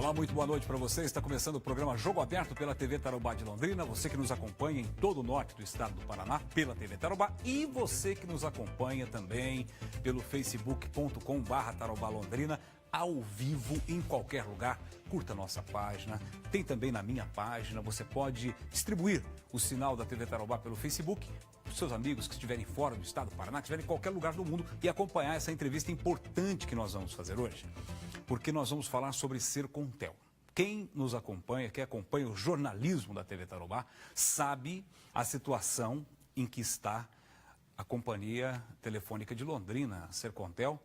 Olá, muito boa noite para você. Está começando o programa Jogo Aberto pela TV Tarobá de Londrina. Você que nos acompanha em todo o norte do estado do Paraná pela TV Tarobá e você que nos acompanha também pelo facebook.com/Tarobá Londrina, ao vivo em qualquer lugar. Curta a nossa página, tem também na minha página. Você pode distribuir o sinal da TV Tarobá pelo Facebook para os seus amigos que estiverem fora do estado do Paraná, que estiverem em qualquer lugar do mundo e acompanhar essa entrevista importante que nós vamos fazer hoje. Porque nós vamos falar sobre Sercontel. Quem nos acompanha, quem acompanha o jornalismo da TV Tarobá, sabe a situação em que está a Companhia Telefônica de Londrina, a Sercontel,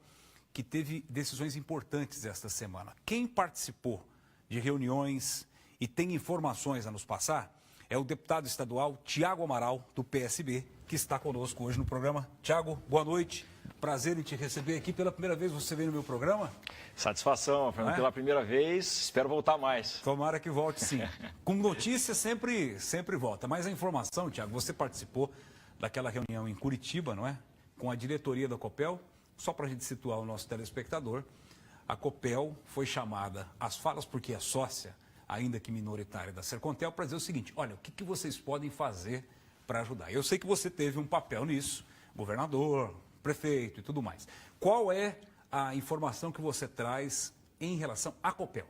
que teve decisões importantes esta semana. Quem participou de reuniões e tem informações a nos passar é o deputado estadual Tiago Amaral, do PSB, que está conosco hoje no programa. Tiago, boa noite. Prazer em te receber aqui. Pela primeira vez você vem no meu programa? Satisfação, Fernando. Pela primeira vez, espero voltar mais. Tomara que volte, sim. Com notícia sempre volta. Mas a informação, Tiago, você participou daquela reunião em Curitiba, não é? Com a diretoria da Copel. Só para a gente situar o nosso telespectador, a Copel foi chamada às falas porque é sócia, ainda que minoritária, da Sercontel, para dizer o seguinte: olha, o que vocês podem fazer para ajudar? Eu sei que você teve um papel nisso, governador, prefeito e tudo mais. Qual é a informação que você traz em relação à Copel?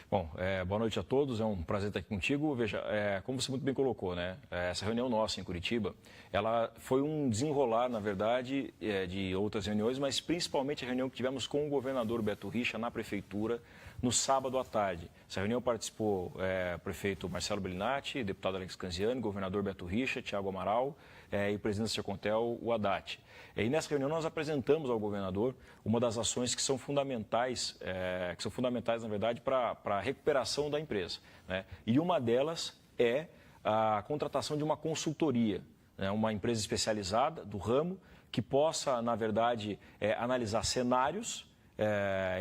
Bom, boa noite a todos, é um prazer estar aqui contigo. Veja, como você muito bem colocou, né? Essa reunião nossa em Curitiba, ela foi um desenrolar, na verdade, de outras reuniões, mas principalmente a reunião que tivemos com o governador Beto Richa na prefeitura no sábado à tarde. Essa reunião participou o prefeito Marcelo Bellinati, deputado Alex Canziani, governador Beto Richa, Tiago Amaral e o presidente da Sercontel, o Haddad. E nessa reunião nós apresentamos ao governador uma das ações que são fundamentais, na verdade, para a recuperação da empresa, né? E uma delas é a contratação de uma consultoria, né? Uma empresa especializada do ramo que possa, na verdade, analisar cenários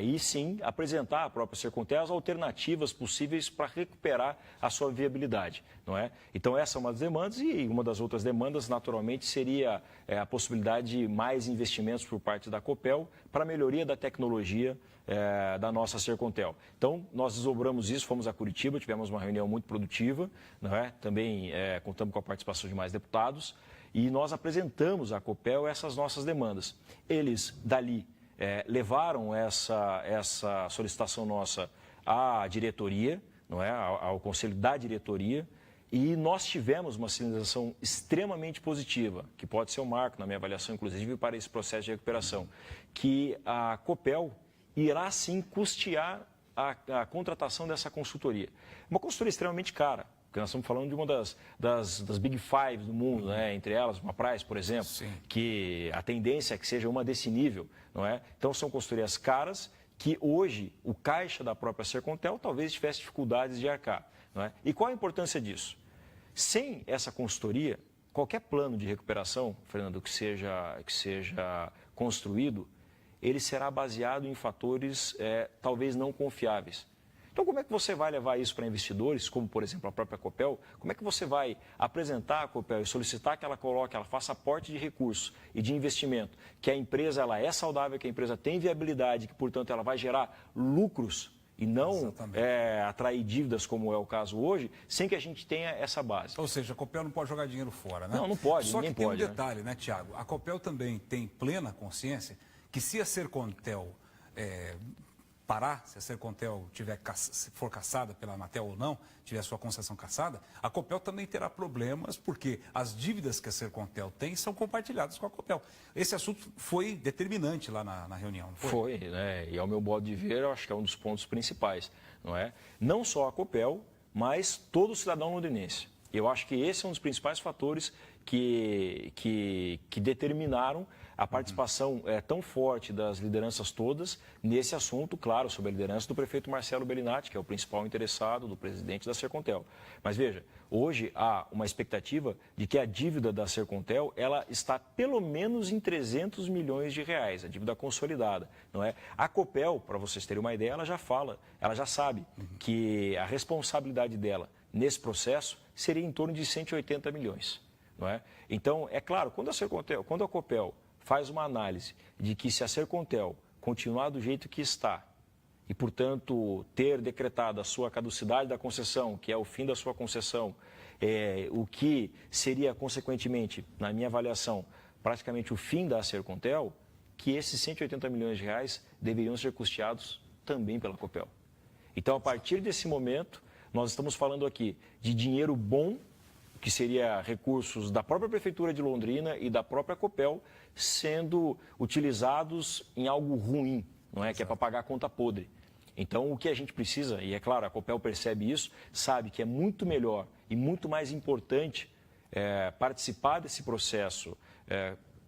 e sim apresentar à própria Sercontel as alternativas possíveis para recuperar a sua viabilidade, não é? Então essa é uma das demandas e uma das outras demandas naturalmente seria a possibilidade de mais investimentos por parte da Copel para a melhoria da tecnologia da nossa Sercontel. Então nós desdobramos isso, fomos a Curitiba, tivemos uma reunião muito produtiva, não é? Também contamos com a participação de mais deputados e nós apresentamos à Copel essas nossas demandas. Eles dali levaram essa solicitação nossa à diretoria, não é? Ao conselho da diretoria, e nós tivemos uma sinalização extremamente positiva, que pode ser um marco na minha avaliação, inclusive, para esse processo de recuperação, que a Copel irá sim custear a contratação dessa consultoria. Uma consultoria extremamente cara, porque nós estamos falando de uma das Big Five do mundo, né? Entre elas, uma Price, por exemplo, sim, que a tendência é que seja uma desse nível, não é? Então, são consultorias caras que hoje o caixa da própria Sercontel talvez tivesse dificuldades de arcar, não é? E qual a importância disso? Sem essa consultoria, qualquer plano de recuperação, Fernando, que seja construído, ele será baseado em fatores talvez não confiáveis. Então, como é que você vai levar isso para investidores, como, por exemplo, a própria Copel? Como é que você vai apresentar a Copel e solicitar que ela faça aporte de recursos e de investimento, que a empresa ela é saudável, que a empresa tem viabilidade, que, portanto, ela vai gerar lucros e não atrair dívidas, como é o caso hoje, sem que a gente tenha essa base. Ou seja, a Copel não pode jogar dinheiro fora, né? Não pode, Só ninguém que tem pode, um detalhe, né, Tiago? A Copel também tem plena consciência que se a Sercontel parar, se a Sercontel for cassada pela Anatel ou não, tiver sua concessão cassada, a Copel também terá problemas, porque as dívidas que a Sercontel tem são compartilhadas com a Copel. Esse assunto foi determinante lá na reunião, não foi? Foi, né? E ao meu modo de ver, eu acho que é um dos pontos principais, não é? Não só a Copel, mas todo cidadão londrinense. Eu acho que esse é um dos principais fatores que determinaram a participação tão forte das lideranças todas nesse assunto, claro, sob a liderança do prefeito Marcelo Bellinati, que é o principal interessado, do presidente da Sercontel. Mas veja, hoje há uma expectativa de que a dívida da Sercontel ela está pelo menos em 300 milhões de reais, a dívida consolidada, não é? A Copel, para vocês terem uma ideia, ela já sabe que a responsabilidade dela nesse processo seria em torno de 180 milhões. Não é? Então, é claro, quando a Copel faz uma análise de que se a Sercontel continuar do jeito que está, e, portanto, ter decretado a sua caducidade da concessão, que é o fim da sua concessão, o que seria, consequentemente, na minha avaliação, praticamente o fim da Sercontel, que esses 180 milhões de reais deveriam ser custeados também pela Copel. Então, a partir desse momento, nós estamos falando aqui de dinheiro bom, que seria recursos da própria Prefeitura de Londrina e da própria Copel, sendo utilizados em algo ruim, não é? Que é para pagar a conta podre. Então, o que a gente precisa, e é claro, a Copel percebe isso, sabe que é muito melhor e muito mais importante participar desse processo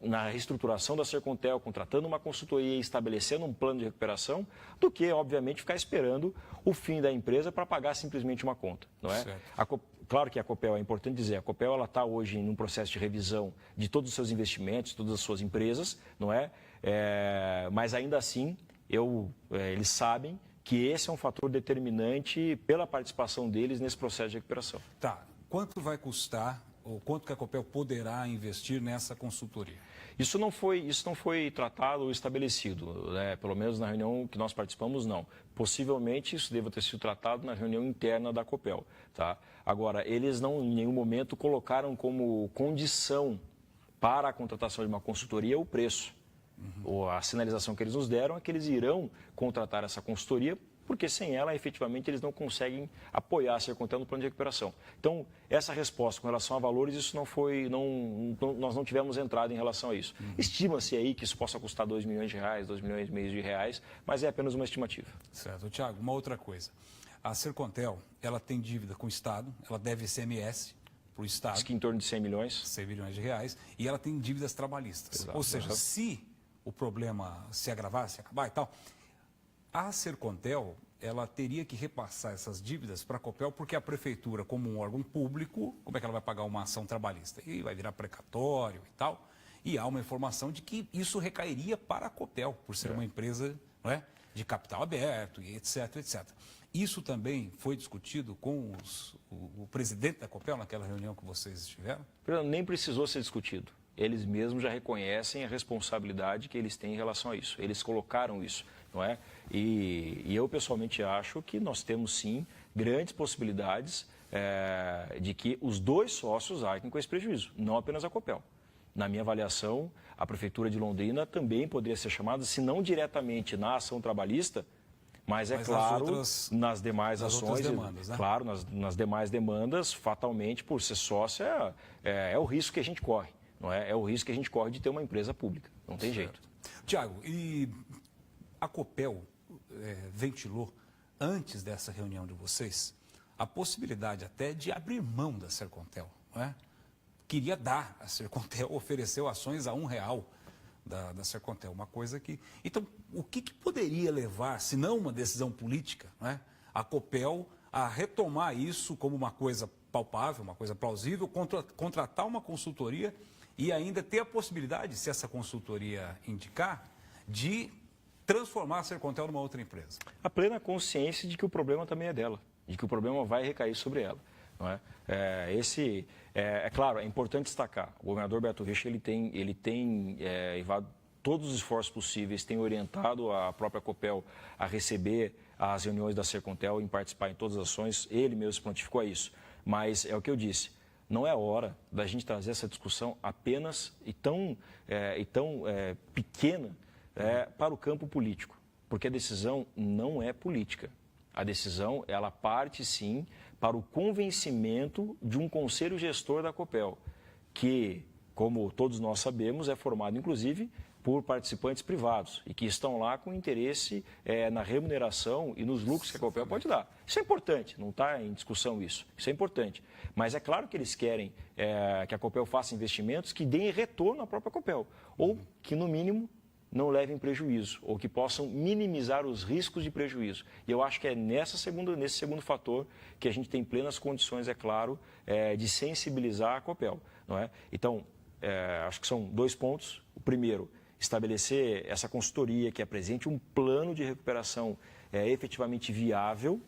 na reestruturação da Sercontel, contratando uma consultoria e estabelecendo um plano de recuperação, do que, obviamente, ficar esperando o fim da empresa para pagar simplesmente uma conta, não é? Claro que a Copel, é importante dizer, a Copel está hoje em um processo de revisão de todos os seus investimentos, todas as suas empresas, não é? Mas ainda assim, eles sabem que esse é um fator determinante pela participação deles nesse processo de recuperação. Tá. Quanto vai custar, ou quanto que a Copel poderá investir nessa consultoria? Isso não foi tratado ou estabelecido, né? Pelo menos na reunião que nós participamos, não. Possivelmente isso deva ter sido tratado na reunião interna da Copel. Tá? Agora, eles não em nenhum momento colocaram como condição para a contratação de uma consultoria o preço. Ou a sinalização que eles nos deram é que eles irão contratar essa consultoria, porque sem ela, efetivamente, eles não conseguem apoiar a Sercontel no plano de recuperação. Então, essa resposta com relação a valores, isso nós não tivemos entrada em relação a isso. Estima-se aí que isso possa custar 2 milhões de reais, 2 milhões e meio de reais, mas é apenas uma estimativa. Certo. Tiago, uma outra coisa. A Sercontel, ela tem dívida com o Estado, ela deve ICMS para o Estado. Acho que em torno de 100 milhões. 100 milhões de reais, e ela tem dívidas trabalhistas. Exato. Ou seja, se o problema se agravar, se acabar e tal, a Sercontel, ela teria que repassar essas dívidas para a Copel, porque a Prefeitura, como um órgão público, como é que ela vai pagar uma ação trabalhista? E vai virar precatório e tal. E há uma informação de que isso recairia para a Copel, por ser uma empresa, não é, de capital aberto, e etc, etc. Isso também foi discutido com o presidente da Copel naquela reunião que vocês estiveram? Nem precisou ser discutido. Eles mesmos já reconhecem a responsabilidade que eles têm em relação a isso. Eles colocaram isso, não é? E eu pessoalmente acho que nós temos sim grandes possibilidades de que os dois sócios arquem com esse prejuízo, não apenas a Copel. Na minha avaliação, a Prefeitura de Londrina também poderia ser chamada, se não diretamente na ação trabalhista, mas claro, nas demais ações, demandas, né? Claro, nas demais demandas, fatalmente, por ser sócia, é o risco que a gente corre. Não é? É o risco que a gente corre de ter uma empresa pública. Não tem jeito. Tiago, e a Copel ventilou, antes dessa reunião de vocês, a possibilidade até de abrir mão da Sercontel. Não é? Queria dar a Sercontel, ofereceu ações a R$1 da Sercontel. Uma coisa que... Então, o que poderia levar, se não uma decisão política, não é? A Copel a retomar isso como uma coisa palpável, uma coisa plausível, contratar uma consultoria e ainda ter a possibilidade, se essa consultoria indicar, de transformar a Sercontel numa outra empresa? A plena consciência de que o problema também é dela, de que o problema vai recair sobre ela. Não é? É claro, é importante destacar, o governador Beto Richa, ele tem todos os esforços possíveis, tem orientado a própria Copel a receber as reuniões da Sercontel, em participar em todas as ações, ele mesmo se prontificou a isso. Mas é o que eu disse, não é hora da gente trazer essa discussão apenas e tão pequena para o campo político, porque a decisão não é política. A decisão, ela parte sim para o convencimento de um conselho gestor da Copel, que, como todos nós sabemos, é formado inclusive por participantes privados e que estão lá com interesse na remuneração e nos lucros que a Copel pode dar. Isso é importante, não está em discussão isso é importante. Mas é claro que eles querem que a Copel faça investimentos que deem retorno à própria Copel, ou que, no mínimo, não levem prejuízo, ou que possam minimizar os riscos de prejuízo. E eu acho que é nesse segundo fator que a gente tem plenas condições, é claro, de sensibilizar a Copel. Não é? Então, acho que são 2 pontos. O primeiro, estabelecer essa consultoria que apresente um plano de recuperação efetivamente viável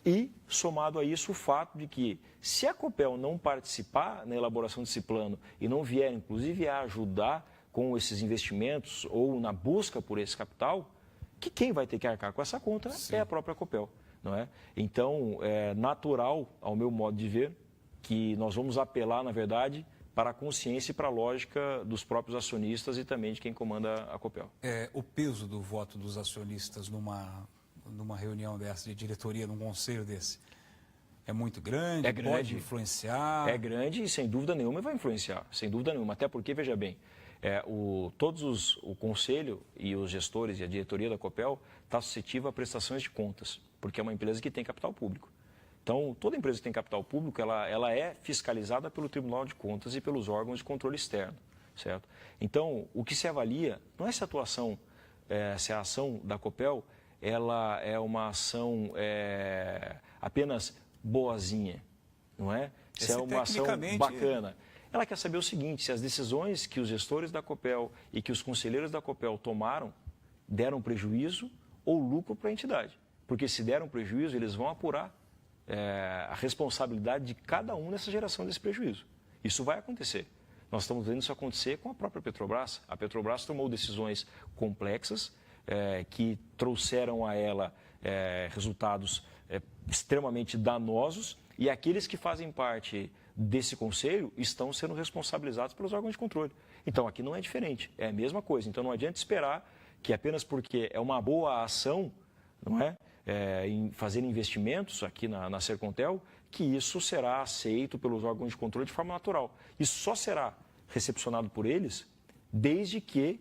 e, somado a isso, o fato de que, se a Copel não participar na elaboração desse plano e não vier, inclusive, a ajudar com esses investimentos ou na busca por esse capital, que quem vai ter que arcar com essa conta é a própria Copel, não é? Então, é natural, ao meu modo de ver, que nós vamos apelar, na verdade, para a consciência e para a lógica dos próprios acionistas e também de quem comanda a Copel. O peso do voto dos acionistas numa reunião dessa de diretoria, num conselho desse, é muito grande? É grande. Pode influenciar? É grande e, sem dúvida nenhuma, vai influenciar. Sem dúvida nenhuma. Até porque, veja bem, o conselho e os gestores e a diretoria da Copel está suscetível a prestações de contas, porque é uma empresa que tem capital público. Então, toda empresa que tem capital público, ela é fiscalizada pelo Tribunal de Contas e pelos órgãos de controle externo, certo? Então, o que se avalia não é se a atuação, se a ação da Copel, ela é uma ação apenas boazinha, não é? Se é uma ação bacana. Ela quer saber o seguinte, se as decisões que os gestores da Copel e que os conselheiros da Copel tomaram deram prejuízo ou lucro para a entidade. Porque se deram prejuízo, eles vão apurar a responsabilidade de cada um nessa geração desse prejuízo. Isso vai acontecer. Nós estamos vendo isso acontecer com a própria Petrobras. A Petrobras tomou decisões complexas que trouxeram a ela resultados extremamente danosos e aqueles que fazem parte desse conselho estão sendo responsabilizados pelos órgãos de controle. Então, aqui não é diferente, é a mesma coisa. Então, não adianta esperar que apenas porque é uma boa ação, não é? Em fazer investimentos aqui na Sercontel, que isso será aceito pelos órgãos de controle de forma natural. Isso só será recepcionado por eles desde que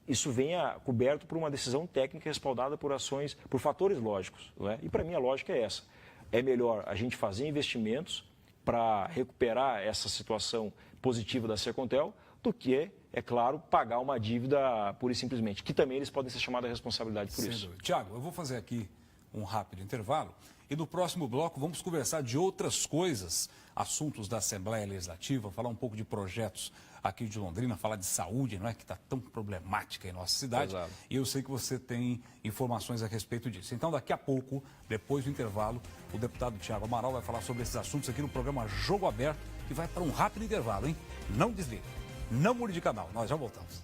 isso venha coberto por uma decisão técnica respaldada por ações, por fatores lógicos. Não é? E para mim a lógica é essa. É melhor a gente fazer investimentos para recuperar essa situação positiva da Sercontel do que, é claro, pagar uma dívida pura e simplesmente, que também eles podem ser chamados à responsabilidade por isso. Tiago, eu vou fazer aqui um rápido intervalo e no próximo bloco vamos conversar de outras coisas, assuntos da Assembleia Legislativa, falar um pouco de projetos aqui de Londrina, falar de saúde, não é, que está tão problemática em nossa cidade. Exato. E eu sei que você tem informações a respeito disso. Então, daqui a pouco, depois do intervalo, o deputado Tiago Amaral vai falar sobre esses assuntos aqui no programa Jogo Aberto, que vai para um rápido intervalo, hein? Não desliga, não mude de canal, nós já voltamos.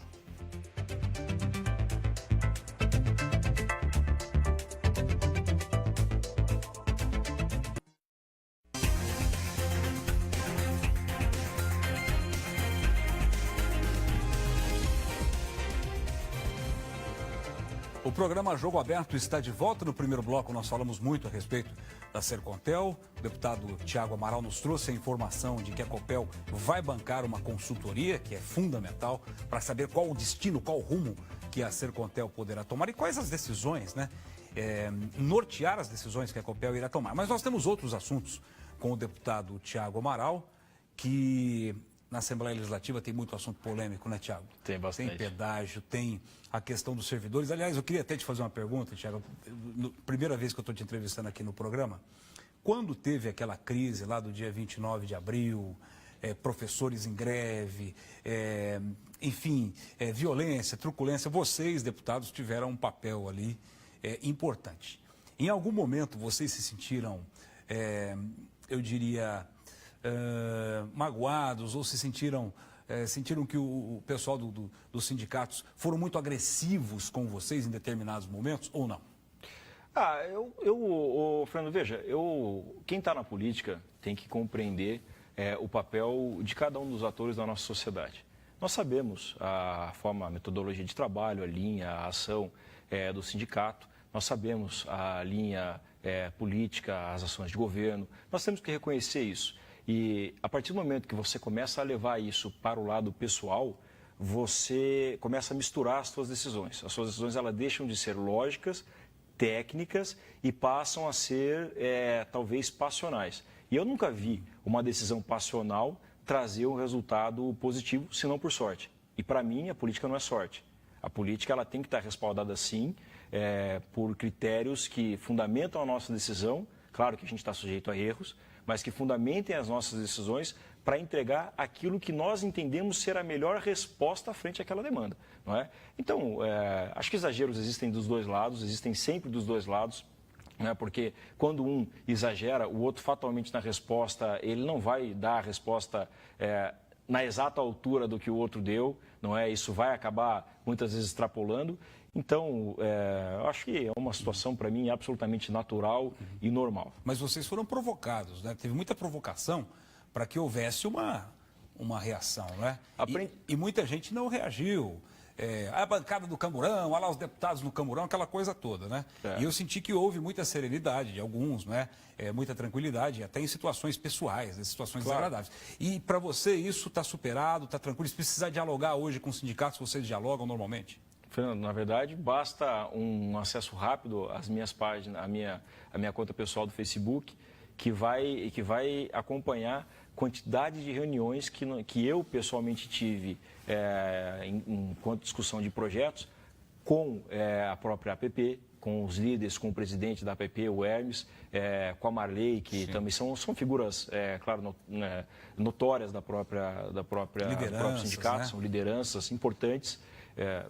O programa Jogo Aberto está de volta. No primeiro bloco nós falamos muito a respeito da Sercontel. O deputado Tiago Amaral nos trouxe a informação de que a Copel vai bancar uma consultoria, que é fundamental, para saber qual o destino, qual o rumo que a Sercontel poderá tomar e quais as decisões, né? Nortear as decisões que a Copel irá tomar. Mas nós temos outros assuntos com o deputado Tiago Amaral, que na Assembleia Legislativa tem muito assunto polêmico, né, Tiago? Tem bastante. Tem pedágio, tem a questão dos servidores. Aliás, eu queria até te fazer uma pergunta, Tiago. Primeira vez que eu estou te entrevistando aqui no programa, quando teve aquela crise lá do dia 29 de abril, professores em greve, enfim, violência, truculência, vocês, deputados, tiveram um papel ali importante. Em algum momento vocês se sentiram, eu diria, magoados ou se sentiram que o pessoal dos sindicatos foram muito agressivos com vocês em determinados momentos ou não? Fernando, veja, quem está na política tem que compreender o papel de cada um dos atores da nossa sociedade. Nós sabemos a metodologia de trabalho, a linha, a ação do sindicato, nós sabemos a linha política, as ações de governo, nós temos que reconhecer isso. E a partir do momento que você começa a levar isso para o lado pessoal, você começa a misturar as suas decisões. As suas decisões elas deixam de ser lógicas, técnicas e passam a ser, talvez, passionais. E eu nunca vi uma decisão passional trazer um resultado positivo, se não por sorte. E para mim, a política não é sorte. A política ela tem que estar respaldada, sim, por critérios que fundamentam a nossa decisão. Claro que a gente está sujeito a erros, mas que fundamentem as nossas decisões para entregar aquilo que nós entendemos ser a melhor resposta frente àquela demanda, não é? Então, acho que exageros existem dos dois lados, existem sempre dos dois lados, né? Porque quando um exagera, o outro fatalmente na resposta, ele não vai dar a resposta na exata altura do que o outro deu, não é? Isso vai acabar muitas vezes extrapolando. Então, eu acho que é uma situação, para mim, absolutamente natural e normal. Mas vocês foram provocados, né? Teve muita provocação para que houvesse uma reação, né? E muita gente não reagiu. A bancada do Camburão, olha lá os deputados no Camburão, aquela coisa toda, né? E eu senti que houve muita serenidade de alguns, né? Muita tranquilidade, até em situações pessoais, em situações desagradáveis. E para você isso está superado, está tranquilo? Se precisar dialogar hoje com os sindicatos, vocês dialogam normalmente? Fernando, na verdade, basta um acesso rápido às minhas páginas, à minha conta pessoal do Facebook, que vai acompanhar quantidade de reuniões que eu pessoalmente tive enquanto discussão de projetos com a própria APP, com os líderes, com o presidente da APP, o Hermes, com a Marley, que também são figuras, claro, notórias do próprio sindicato, né? São lideranças importantes.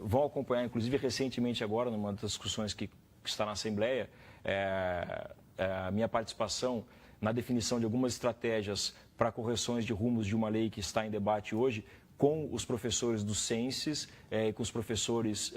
Vão acompanhar, inclusive, recentemente agora, numa das discussões que está na Assembleia, a minha participação na definição de algumas estratégias para correções de rumos de uma lei que está em debate hoje, com os professores do Censis, com os professores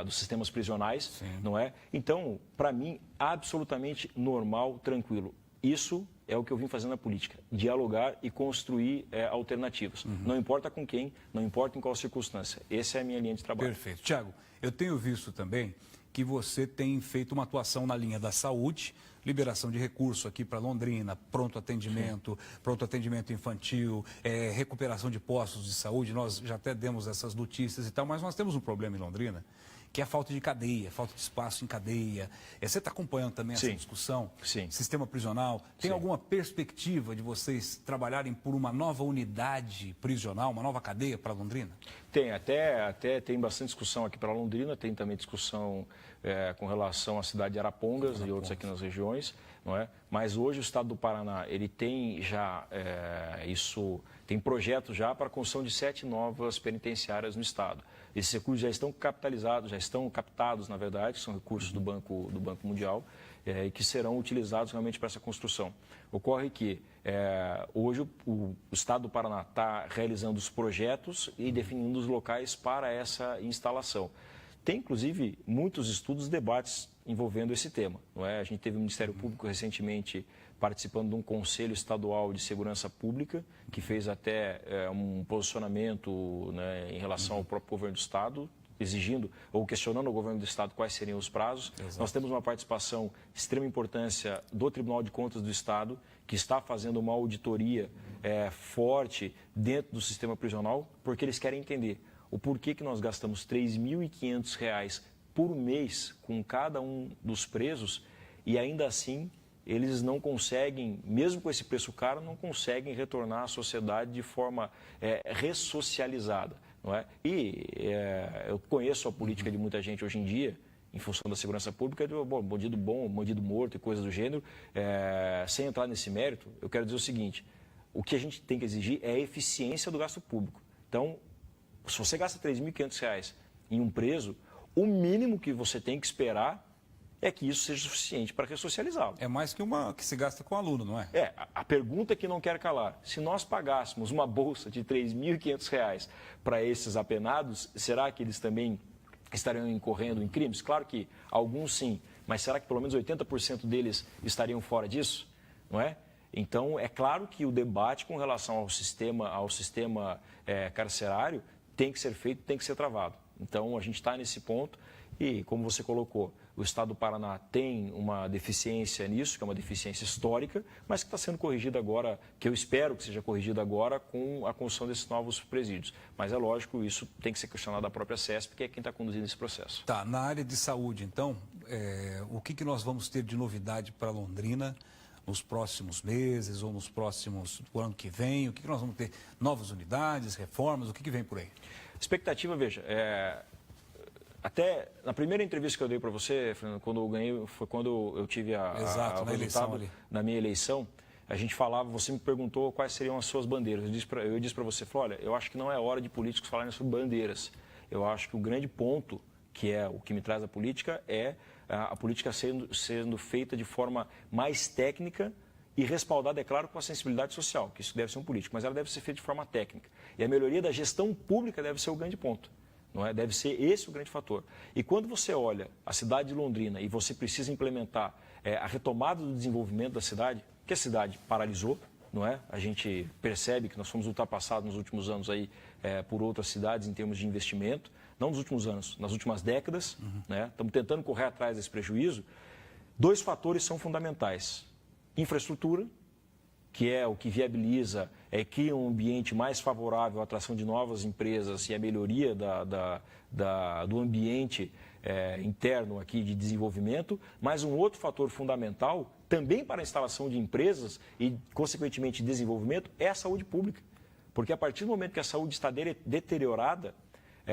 dos sistemas prisionais, não é? Então, para mim, absolutamente normal, tranquilo. Isso é o que eu vim fazendo na política, dialogar e construir alternativas. Não importa com quem, não importa em qual circunstância. Essa é a minha linha de trabalho. Perfeito. Tiago, eu tenho visto também que você tem feito uma atuação na linha da saúde, liberação de recurso aqui para Londrina, pronto atendimento infantil, recuperação de postos de saúde. Nós já até demos essas notícias e tal, mas nós temos um problema em Londrina, que é a falta de cadeia, falta de espaço em cadeia. Você está acompanhando também essa discussão? Sim. Sistema prisional. Tem alguma perspectiva de vocês trabalharem por uma nova unidade prisional, uma nova cadeia para Londrina? Tem, até tem bastante discussão aqui para Londrina, tem também discussão com relação à cidade de Arapongas e outros aqui nas regiões, não é? Mas hoje o estado do Paraná, ele tem já tem projeto já para a construção de 7 novas penitenciárias no estado. Esses recursos já estão capitalizados, já estão captados, na verdade, são recursos do Banco Mundial, e que serão utilizados realmente para essa construção. Ocorre que hoje o estado do Paraná está realizando os projetos e definindo os locais para essa instalação. Tem, inclusive, muitos estudos e debates envolvendo esse tema, não é? A gente teve o Ministério Público recentemente participando de um Conselho Estadual de Segurança Pública, que fez até um posicionamento, né, em relação ao próprio governo do Estado, exigindo ou questionando ao governo do Estado quais seriam os prazos. Exato. Nós temos uma participação de extrema importância do Tribunal de Contas do Estado, que está fazendo uma auditoria forte dentro do sistema prisional, porque eles querem entender o porquê que nós gastamos R$ 3.500 por mês com cada um dos presos e ainda assim eles não conseguem, mesmo com esse preço caro, não conseguem retornar à sociedade de forma ressocializada, não é? E eu conheço a política de muita gente hoje em dia, em função da segurança pública, de bandido bom, bandido morto e coisas do gênero. Sem entrar nesse mérito, eu quero dizer o seguinte: o que a gente tem que exigir é a eficiência do gasto público. Então, se você gasta R$ 3.500 em um preso, o mínimo que você tem que esperar é que isso seja suficiente para ressocializá-lo. É mais que uma que se gasta com o aluno, não é? A pergunta que não quer calar: se nós pagássemos uma bolsa de R$ 3.500 para esses apenados, será que eles também estariam incorrendo em crimes? Claro que alguns sim, mas será que pelo menos 80% deles estariam fora disso? Não é? Então, é claro que o debate com relação ao sistema carcerário tem que ser feito, tem que ser travado. Então, a gente está nesse ponto e, como você colocou, o estado do Paraná tem uma deficiência nisso, que é uma deficiência histórica, mas que está sendo corrigida agora, que eu espero que seja corrigida agora com a construção desses novos presídios. Mas é lógico, isso tem que ser questionado da própria CESP, que é quem está conduzindo esse processo. Tá, na área de saúde, então, o que nós vamos ter de novidade para Londrina nos próximos meses ou do ano que vem? O que nós vamos ter? Novas unidades, reformas, o que vem por aí? Expectativa, veja, até na primeira entrevista que eu dei para você, Fernando, quando eu ganhei, foi quando eu tive o resultado na minha eleição, a gente falava, você me perguntou quais seriam as suas bandeiras. Eu disse para você, olha, eu acho que não é hora de políticos falarem sobre bandeiras. Eu acho que o grande ponto, que é o que me traz a política, é a política sendo feita de forma mais técnica e respaldada, é claro, com a sensibilidade social, que isso deve ser um político, mas ela deve ser feita de forma técnica. E a melhoria da gestão pública deve ser o grande ponto. Não é? Deve ser esse o grande fator. E quando você olha a cidade de Londrina e você precisa implementar a retomada do desenvolvimento da cidade, que a cidade paralisou, não é? A gente percebe que nós fomos ultrapassados nos últimos anos aí, por outras cidades em termos de investimento, não nos últimos anos, nas últimas décadas, né? Estamos tentando correr atrás desse prejuízo. Dois fatores são fundamentais: infraestrutura, que é o que viabiliza, cria um ambiente mais favorável à atração de novas empresas e a melhoria do ambiente interno aqui de desenvolvimento, mas um outro fator fundamental, também para a instalação de empresas e, consequentemente, desenvolvimento, é a saúde pública. Porque a partir do momento que a saúde está deteriorada,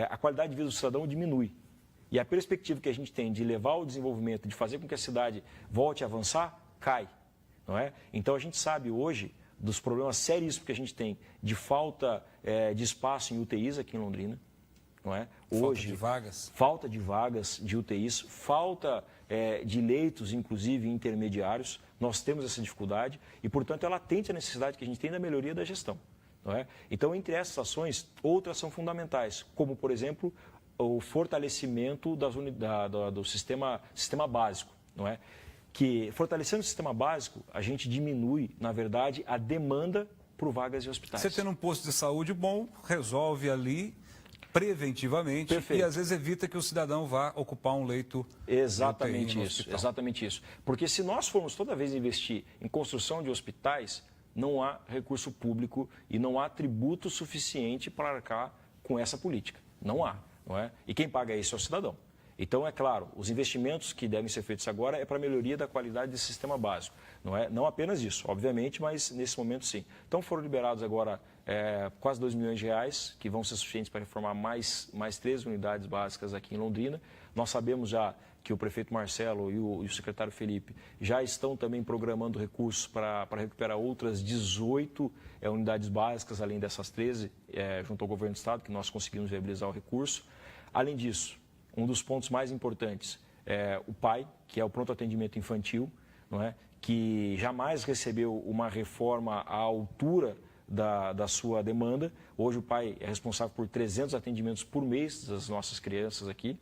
a qualidade de vida do cidadão diminui. E a perspectiva que a gente tem de levar ao desenvolvimento, de fazer com que a cidade volte a avançar, cai. Não é? Então, a gente sabe hoje dos problemas seríssimos que a gente tem de falta de espaço em UTIs aqui em Londrina. Não é? Hoje, falta de vagas. Falta de vagas de UTIs, falta de leitos, inclusive intermediários. Nós temos essa dificuldade e, portanto, ela atende à necessidade que a gente tem da melhoria da gestão. Não é? Então, entre essas ações, outras são fundamentais, como, por exemplo, o fortalecimento do sistema básico. Não é? Que, fortalecendo o sistema básico, a gente diminui, na verdade, a demanda por vagas em hospitais. Você tendo um posto de saúde bom, resolve ali preventivamente. Perfeito. E às vezes evita que o cidadão vá ocupar um leito. Exatamente isso, exatamente isso. Porque se nós formos toda vez investir em construção de hospitais, não há recurso público e não há tributo suficiente para arcar com essa política. Não há, não é? E quem paga isso é o cidadão. Então, é claro, os investimentos que devem ser feitos agora é para a melhoria da qualidade desse sistema básico. Não apenas isso, obviamente, mas nesse momento sim. Então, foram liberados agora quase 2 milhões de reais, que vão ser suficientes para reformar mais 3 unidades básicas aqui em Londrina. Nós sabemos já que o prefeito Marcelo e o secretário Felipe já estão também programando recursos para recuperar outras 18 unidades básicas, além dessas 13, junto ao governo do estado, que nós conseguimos viabilizar o recurso. Além disso, um dos pontos mais importantes é o PAI, que é o pronto atendimento infantil, não é? Que jamais recebeu uma reforma à altura da sua demanda. Hoje o PAI é responsável por 300 atendimentos por mês das nossas crianças aqui.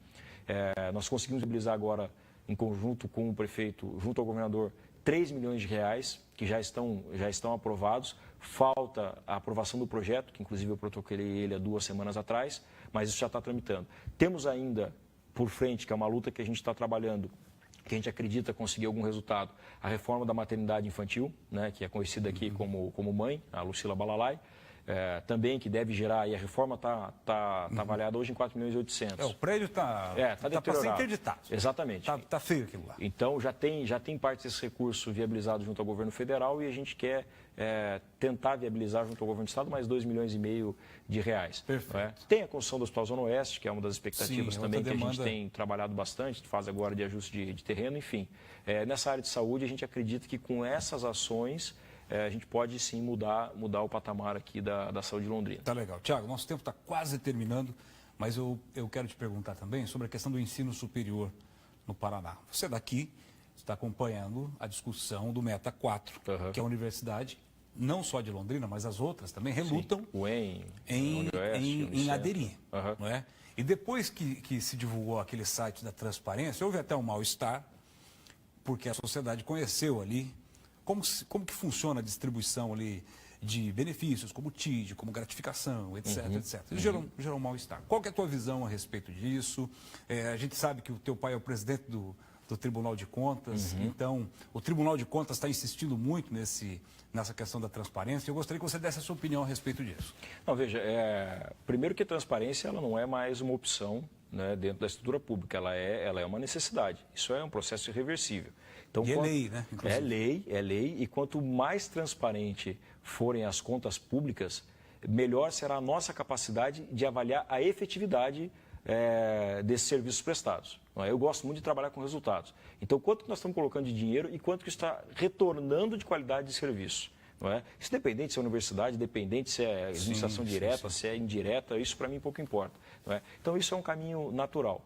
Nós conseguimos mobilizar agora, em conjunto com o prefeito, junto ao governador, 3 milhões de reais, que já estão aprovados. Falta a aprovação do projeto, que inclusive eu protocolei ele há 2 semanas atrás, mas isso já está tramitando. Temos ainda por frente, que é uma luta que a gente está trabalhando, que a gente acredita conseguir algum resultado, a reforma da maternidade infantil, né, que é conhecida aqui como mãe, a Lucila Balalai, também que deve gerar, e a reforma está avaliada hoje em 4.800.000. O prédio está para ser interditado. Exatamente. Está feio aquilo lá. Então, já tem parte desse recurso viabilizado junto ao governo federal e a gente quer tentar viabilizar junto ao governo do estado mais 2,5 milhões de reais. Perfeito. Tem a construção do Hospital Zona Oeste, que é uma das expectativas. Sim, também que a gente tem trabalhado bastante, faz agora de ajuste de terreno, enfim. Nessa área de saúde, a gente acredita que com essas ações a gente pode sim mudar o patamar aqui da saúde de Londrina. Tá legal. Tiago, nosso tempo está quase terminando, mas eu quero te perguntar também sobre a questão do ensino superior no Paraná. Você daqui está acompanhando a discussão do Meta 4, que é a universidade, não só de Londrina, mas as outras também relutam em aderir. Não é? E depois que se divulgou aquele site da transparência, houve até um mal-estar, porque a sociedade conheceu ali como que funciona a distribuição ali de benefícios, como TID, como gratificação, etc, etc. Isso gerou um mal-estar. Qual que é a tua visão a respeito disso? A gente sabe que o teu pai é o presidente do Tribunal de Contas, então o Tribunal de Contas está insistindo muito nessa questão da transparência. Eu gostaria que você desse a sua opinião a respeito disso. Não, veja, primeiro que a transparência ela não é mais uma opção, né, dentro da estrutura pública, ela é uma necessidade. Isso é um processo irreversível. Então, é lei, né? Inclusive. É lei, e quanto mais transparente forem as contas públicas, melhor será a nossa capacidade de avaliar a efetividade desses serviços prestados. Eu gosto muito de trabalhar com resultados. Então, quanto que nós estamos colocando de dinheiro e quanto que está retornando de qualidade de serviço. Não é? Isso dependente se é universidade, dependente se é administração direta, se é indireta, isso para mim pouco importa. Não é? Então, isso é um caminho natural.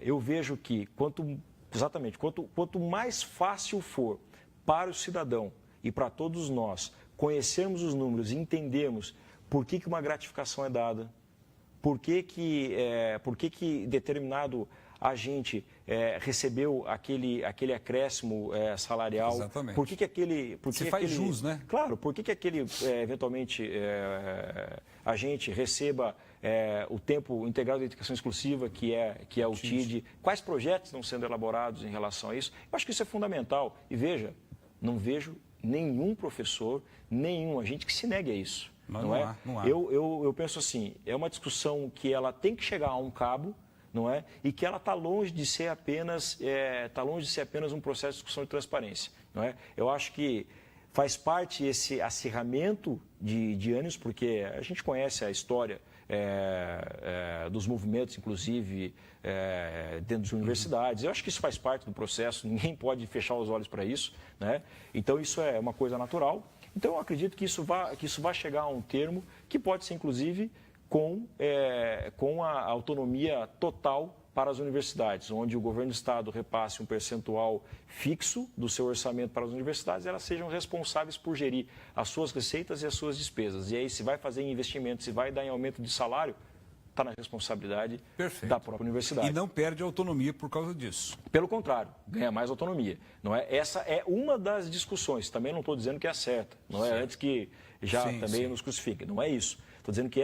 Eu vejo que quanto mais fácil for para o cidadão e para todos nós conhecermos os números e entendermos por que uma gratificação é dada, por que que determinado agente recebeu aquele acréscimo salarial. Exatamente. Por que aquele... Se faz jus, né? Claro, por que aquele, eventualmente, agente receba o tempo integral de dedicação exclusiva, que é o TID? Quais projetos estão sendo elaborados em relação a isso? Eu acho que isso é fundamental. E veja, não vejo nenhum professor, nenhum agente que se negue a isso. Não é? Não há. Eu penso assim, é uma discussão que ela tem que chegar a um cabo, não é? E que ela está longe de ser apenas um processo de discussão de transparência, não é? Eu acho que faz parte esse acirramento de ânimos, porque a gente conhece a história dos movimentos, inclusive dentro das universidades. Eu acho que isso faz parte do processo, ninguém pode fechar os olhos para isso, né? Então isso é uma coisa natural. Então eu acredito que isso vai chegar a um termo que pode ser, inclusive, com a autonomia total para as universidades, onde o governo do estado repasse um percentual fixo do seu orçamento para as universidades, elas sejam responsáveis por gerir as suas receitas e as suas despesas. E aí, se vai fazer investimento, se vai dar em aumento de salário, está na responsabilidade da própria universidade. E não perde autonomia por causa disso. Pelo contrário, ganha mais autonomia. Não é? Essa é uma das discussões. Também não estou dizendo que é certa. Não é antes que já nos crucifiquem. Não é isso. Estou dizendo que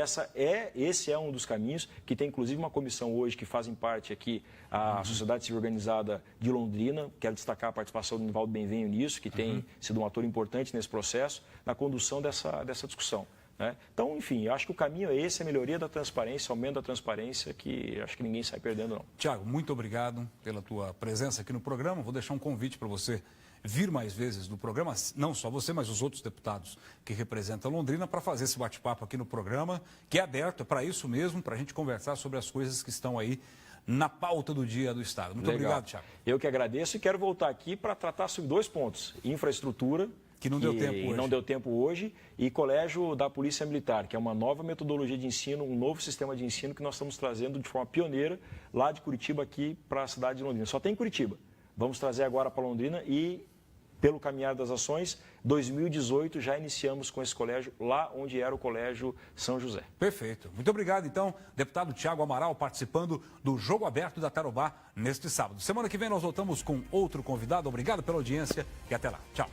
esse é um dos caminhos, que tem inclusive uma comissão hoje que fazem parte aqui, a Sociedade Civil Organizada de Londrina. Quero destacar a participação do Nivaldo Benvenho nisso, que tem sido um ator importante nesse processo, na condução dessa discussão. Né? Então, enfim, eu acho que o caminho é esse, a melhoria da transparência, aumento da transparência, que acho que ninguém sai perdendo, não. Tiago, muito obrigado pela tua presença aqui no programa. Vou deixar um convite para você vir mais vezes no programa, não só você, mas os outros deputados que representam Londrina, para fazer esse bate-papo aqui no programa, que é aberto para isso mesmo, para a gente conversar sobre as coisas que estão aí na pauta do dia do Estado. Muito obrigado, Tiago. Eu que agradeço e quero voltar aqui para tratar sobre 2 pontos. Infraestrutura, que não deu tempo hoje, e colégio da Polícia Militar, que é uma nova metodologia de ensino, um novo sistema de ensino que nós estamos trazendo de forma pioneira lá de Curitiba aqui para a cidade de Londrina. Só tem Curitiba. Vamos trazer agora para Londrina e, pelo caminhar das ações, 2018 já iniciamos com esse colégio lá onde era o Colégio São José. Perfeito. Muito obrigado, então, deputado Tiago Amaral, participando do Jogo Aberto da Tarobá neste sábado. Semana que vem nós voltamos com outro convidado. Obrigado pela audiência e até lá. Tchau.